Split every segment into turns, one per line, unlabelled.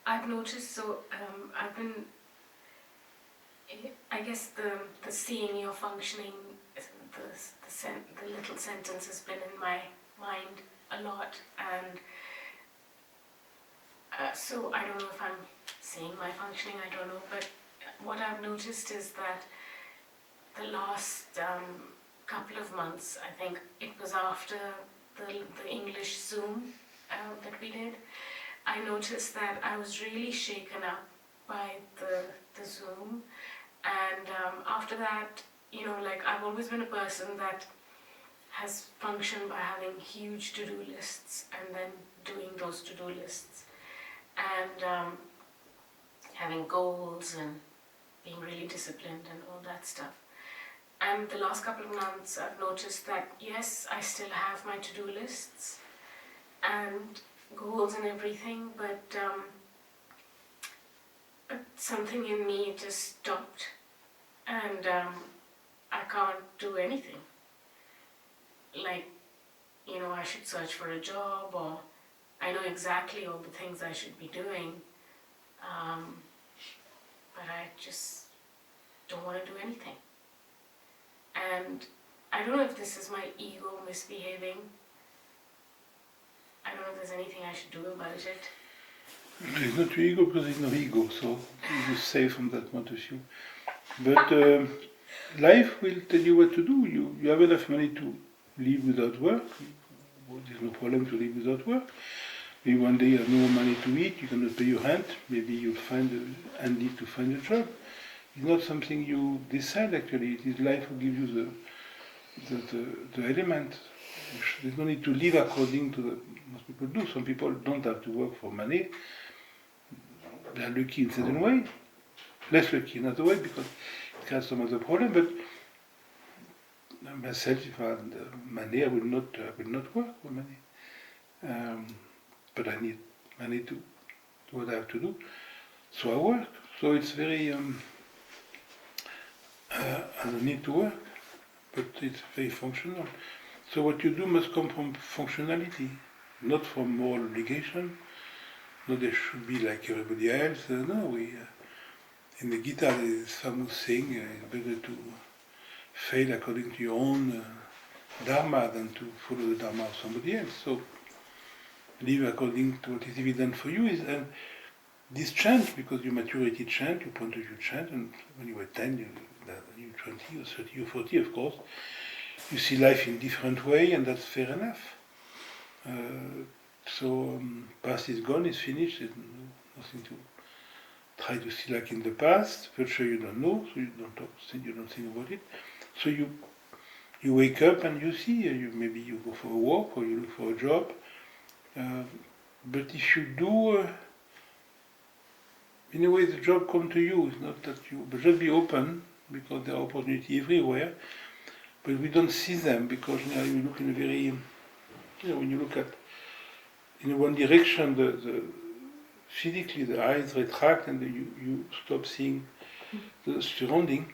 I've noticed, I've been, I guess the seeing your functioning, the little sentence has been in my mind a lot, and so I don't know if I'm seeing my functioning, I don't know, but what I've noticed is that the last couple of months, I think it was after the English Zoom that we did, I noticed that I was really shaken up by the Zoom, and after that, I've always been a person that has functioned by having huge to-do lists and then doing those to-do lists, and having goals and being really disciplined and all that stuff. And the last couple of months I've noticed that yes, I still have my to-do lists and goals and everything, but something in me just stopped, and I can't do anything. I should search for a job, or I know exactly all the things I should be doing, but I just don't want to do anything. And I don't know if this is my ego misbehaving. I don't know if there's anything I should do about it.
It's not your ego because there's no ego, so you're safe from that point of view. But life will tell you what to do. You have enough money to live without work. There's no problem to live without work. Maybe one day you have no money to eat, you cannot pay your rent, maybe you'll need to find a job. It's not something you decide actually, it is life who gives you the element. There's no need to live according to what most people do. Some people don't have to work for money. They are lucky in a certain way, less lucky in another way because it has some other problem, but myself, if I had money, I will not work for money. But I need money to do what I have to do, so I work. So it's very, I don't need to work, but it's very functional. So what you do must come from functionality, not from moral obligation. No, they should be like everybody else. No, in the Gita there is this famous saying, it's better to fail according to your own dharma than to follow the dharma of somebody else. So live according to what is evident for you. And this changed because your maturity changed, your point of view changed, and when you were 10, you 20 or 30 or 40, of course, you see life in a different way, and that's fair enough. So past is gone, it's finished, there's nothing to try to see like in the past. Future you don't know, so you don't think about it. So you wake up and you see, maybe you go for a walk or you look for a job. But if you do, in a way the job comes to you, it's not that you, but just be open, because there are opportunities everywhere, but we don't see them, because you look in a very, when you look at in one direction, physically the eyes retract and you stop seeing the surrounding.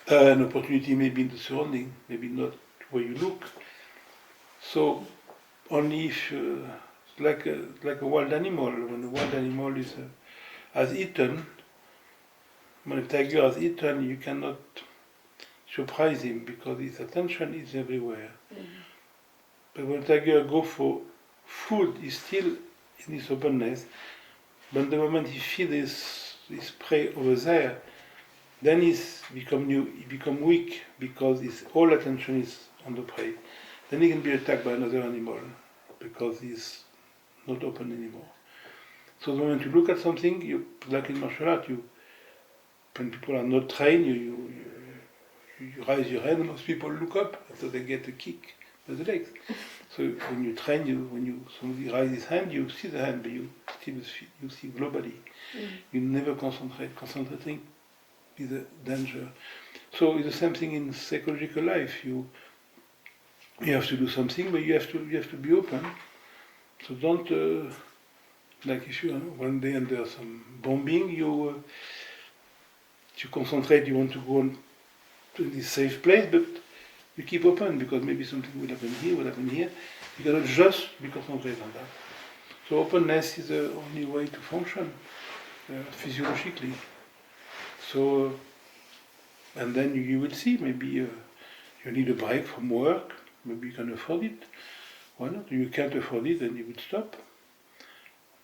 An opportunity may be in the surrounding, maybe not where you look. So only if it's like a wild animal. When a wild animal has eaten, when a tiger has eaten, you cannot surprise him because his attention is everywhere. Mm-hmm. But when a tiger goes for food, he's still in his openness. But the moment he feeds his prey over there, then he become weak because his whole attention is on the prey. Then he can be attacked by another animal because he's not open anymore. So the moment you look at something, like in martial art, when people are not trained, you raise your hand, most people look up, so they get a kick with the legs. So when you train, when somebody raises his hand, you see the hand, but you see globally. You never concentrate. Concentrating is a danger. So it's the same thing in psychological life. You have to do something, but you have to be open. So don't like if you one day under some bombing, you concentrate. You want to go to this safe place, but you keep open because maybe something will happen here. You cannot just be concentrated on that. So openness is the only way to function physiologically. So, and then you will see, maybe you need a break from work, maybe you can afford it. Why not? You can't afford it, then you will stop.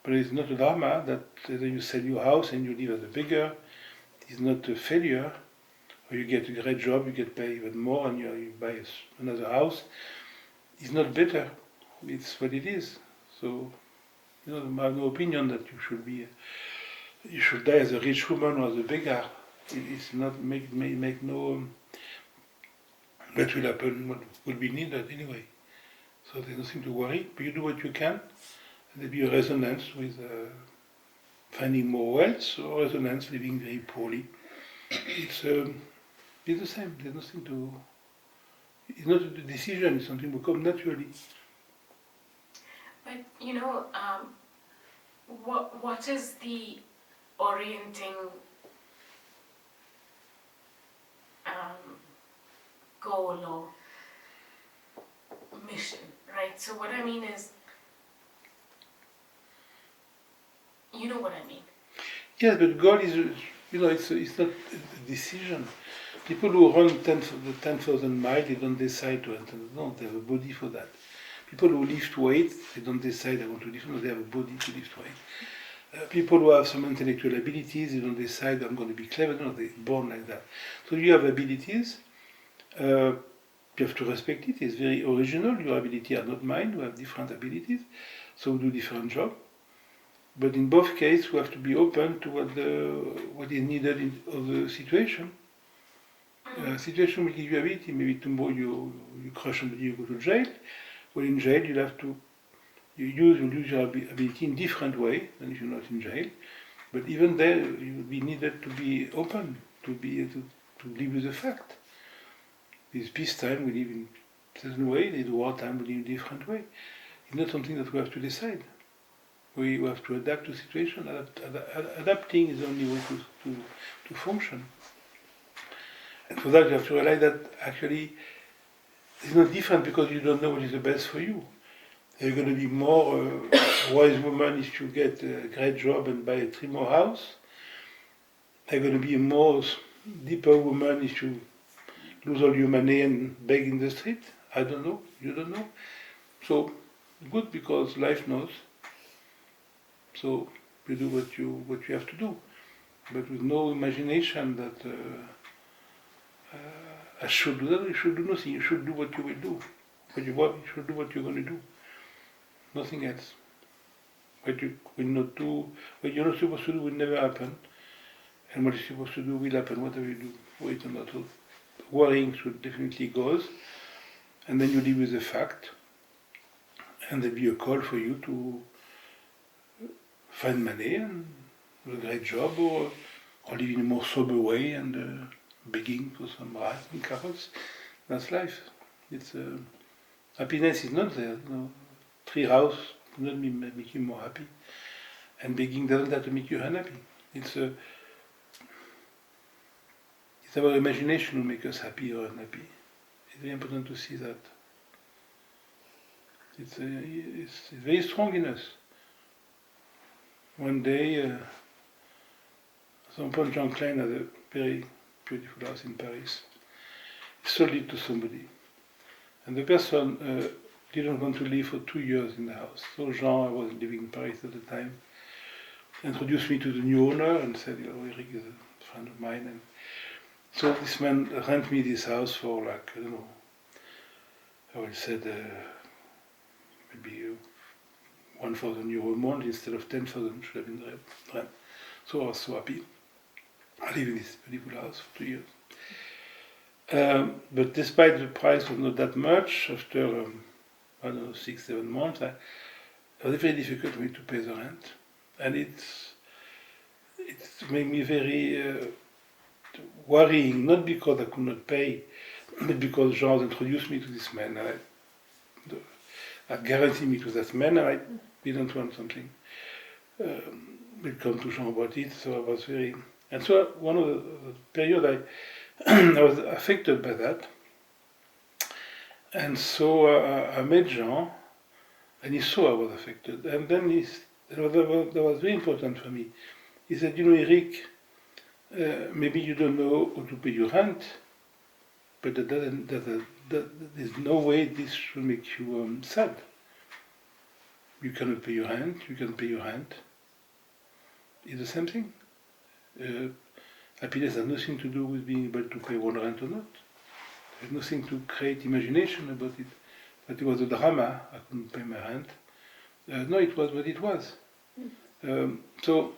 But it's not a drama that you sell your house and you live as a beggar. It's not a failure. Or you get a great job, you get paid even more, and you buy another house. It's not better. It's what it is. So, I have no opinion that you should die as a rich woman or as a beggar. It's not make no. What will happen? What will be needed anyway? So there's nothing to worry. But you do what you can. There'll be a resonance with finding more wealth or resonance living very poorly. It's the same. There's nothing to. It's not a decision. It's something will come naturally.
But what is the orienting goal or mission, right? So what I mean is, you know what I mean.
Yes, but goal is, it's not a decision. People who run the 10,000 miles, they don't decide to enter. No, they have a body for that. People who lift weights, they don't decide they want to lift. No, they have a body to lift weight. People who have some intellectual abilities, they don't decide I'm going to be clever. No, they're born like that. So you have abilities. You have to respect it. It's very original. Your abilities are not mine. We have different abilities, so we do different jobs. But in both cases, we have to be open to what is needed in the situation. Situation will give you ability. Maybe tomorrow you crush somebody, you go to jail. Well, in jail, you use your ability in different way than if you're not in jail. But even there, you will be needed to be open, to live with the fact. This peacetime, we live in a certain way. In wartime, we live in a different way. It's not something that we have to decide. We have to adapt to the situation. Adapting is the only way to function. And for that, you have to realize that actually it's not different because you don't know what is the best for you. You're going to be more wise woman if you get a great job and buy a 3 more house. You're going to be a more deeper woman if you lose all your money and beg in the street. I don't know. You don't know. So good because life knows. So you do what you have to do, but with no imagination that I should do that. You should do nothing. You should do what you will do. You should do what you're going to do. Nothing else. What you will not do, what you're not supposed to do will never happen, and what you're supposed to do will happen. Whatever you do, wait or not. So worrying should definitely goes, and then you live with the fact, and there'll be a call for you to find money and do a great job, or live in a more sober way and begging for some rice and carrots. That's life. It's happiness is not there. Tree house does not make you more happy, and begging doesn't have to make you unhappy. It's our imagination will make us happy or unhappy. It's very important to see that. It's very strong in us. One day, at some point, Jean Klein had a very beautiful house in Paris. He sold it to somebody. And the person didn't want to live for 2 years in the house. So Jean, I was living in Paris at the time, introduced me to the new owner and said, Eric is a friend of mine. And so this man rent me this house for like, I don't know, I would say maybe 1,000 euro a month instead of 10,000 should have been the rent. So I was so happy. I live in this beautiful house for 2 years. But despite the price was not that much, after I don't know 6-7 months, it was very difficult for me to pay the rent, and it made me very worrying. Not because I could not pay, but because Jean introduced me to this man. I guaranteed me to that man, and I didn't want something. We'll come to Jean about it. So I was very, and so one of the period I was affected by that. And so I met Jean, And he saw I was affected. And then that was very important for me. He said, you know, Eric, maybe you don't know how to pay your rent, but there's no way this should make you sad. You cannot pay your rent, you can pay your rent. It's the same thing. Happiness has nothing to do with being able to pay one rent or not. There's nothing to create imagination about it. But it was a drama, I couldn't pay my rent. No, it was what it was. So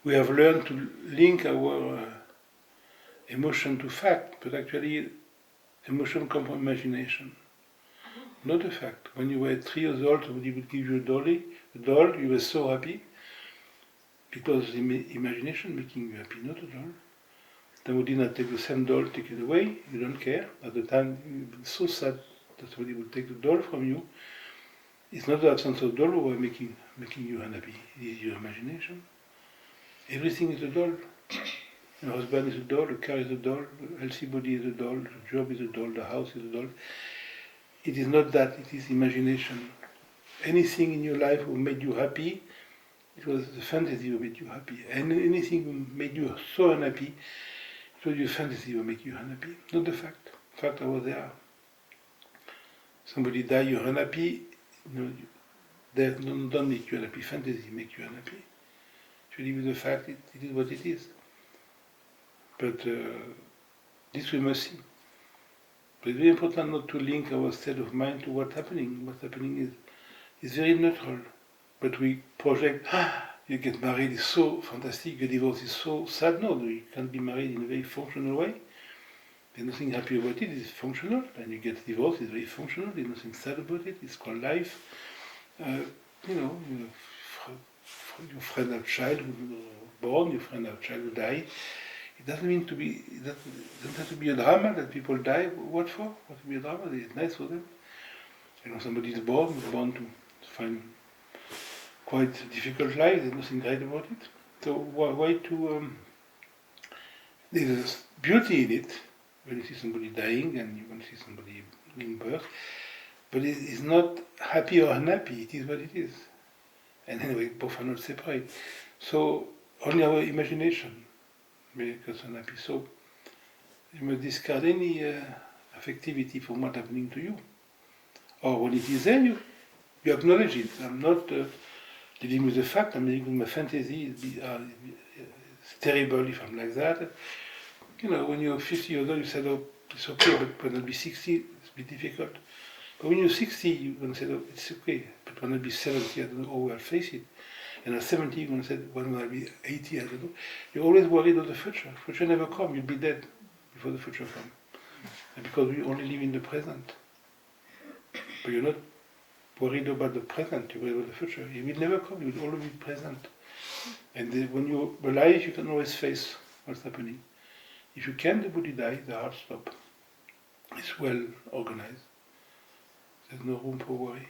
we have learned to link our emotion to fact, but actually emotion comes from imagination, not a fact. When you were 3 years old, somebody would give you a doll, you were so happy, because the imagination making you happy, not a doll. Then we did not take the same doll, take it away, you don't care. At the time, you'd be so sad that somebody would take the doll from you. It's not the absence of doll who are making you unhappy, it is your imagination. Everything is a doll. A husband is a doll, a car is a doll, a healthy body is a doll, the job is a doll, the house is a doll. It is not that, it is imagination. Anything in your life who made you happy, it was the fantasy who made you happy. And anything who made you so unhappy, it was your fantasy who made you unhappy, not the fact. Fact, I was there. Somebody died, you're unhappy, death don't make you unhappy, fantasy make you unhappy. Actually, with the fact, it is what it is. But this we must see. But it's very important not to link our state of mind to what's happening. What's happening is very neutral. But we project, you get married is so fantastic, a divorce is so sad. No, you can't be married in a very functional way. There's nothing happy about it, it's functional. And you get divorced, it's very functional, there's nothing sad about it, it's called life. Your friend have child who born, your friend have child who die. It doesn't mean to be, it doesn't have to be a drama that people die. What for? What to be a drama? It's nice for them. Somebody is born to find quite a difficult life, there's nothing great about it. So why to, there's beauty in it, when you see somebody dying and you can see somebody giving birth, but it is not happy or unhappy, it is what it is. And anyway, both are not separate. So only our imagination make us unhappy. So you must discard any affectivity from what's happening to you. Or when it is there, you acknowledge it. I'm not dealing with the fact, I'm dealing with my fantasy. It's terrible if I'm like that. When you're 50 years old, you say, oh, it's okay, but when I'll be 60, it's a bit difficult. But when you're 60, you're going to say, oh, it's okay, but when I'll be 70, I don't know how I'll face it. And at 70, you're going to say, when I'll be 80, I don't know. You're always worried about the future. The future never comes, you'll be dead before the future comes. Because we only live in the present. But you're not worried about the present, you're worried about the future. It will never come, you will always be present. And when you're alive, you can always face what's happening. If you can, the body dies, the heart stops. It's well organized. There's no room for worry.